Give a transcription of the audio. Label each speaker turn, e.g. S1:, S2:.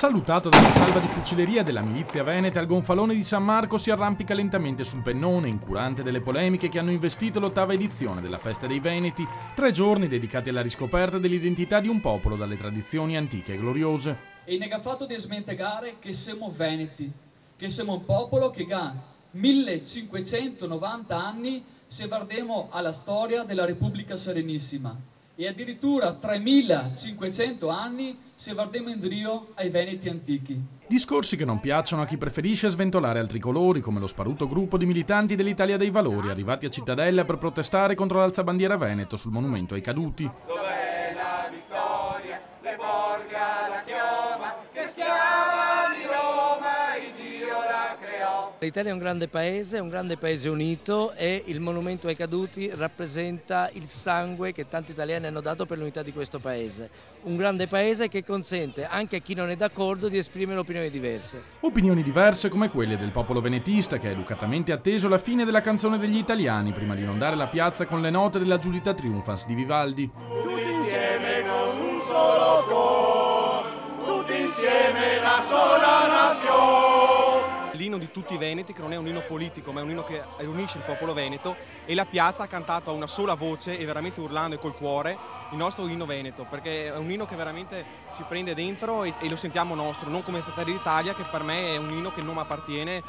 S1: Salutato dalla salva di fucileria della milizia veneta, il gonfalone di San Marco si arrampica lentamente sul pennone, incurante delle polemiche che hanno investito l'8ª edizione della Festa dei Veneti, 3 giorni dedicati alla riscoperta dell'identità di un popolo dalle tradizioni antiche e gloriose.
S2: E nega fatto di smentegare che siamo veneti, che siamo un popolo che ha 1590 anni se guardiamo alla storia della Repubblica Serenissima e addirittura 3500 anni se guardiamo in Rio ai Veneti antichi.
S1: Discorsi che non piacciono a chi preferisce sventolare altri colori, come lo sparuto gruppo di militanti dell'Italia dei Valori arrivati a Cittadella per protestare contro l'alzabandiera Veneto sul monumento ai caduti.
S3: Dov'è la vittoria? Le porga la chioma, che schiava di Roma, il Dio la creò.
S4: L'Italia è un grande paese unito, e il monumento ai caduti rappresenta il sangue che tanti italiani hanno dato per l'unità di questo paese. Un grande paese che consente anche a chi non è d'accordo di esprimere opinioni diverse.
S1: Opinioni diverse come quelle del popolo venetista, che ha educatamente atteso la fine della canzone degli italiani prima di inondare la piazza con le note della Giudita Triumphans di Vivaldi.
S3: Tutti insieme con un solo cor, tutti insieme la sola nazione.
S5: L'inno di tutti i veneti, che non è un inno politico ma è un inno che riunisce il popolo veneto, e la piazza ha cantato a una sola voce e veramente urlando e col cuore il nostro inno veneto, perché è un inno che veramente ci prende dentro e lo sentiamo nostro, non come Fratelli d'Italia, che per me è un inno che non mi appartiene.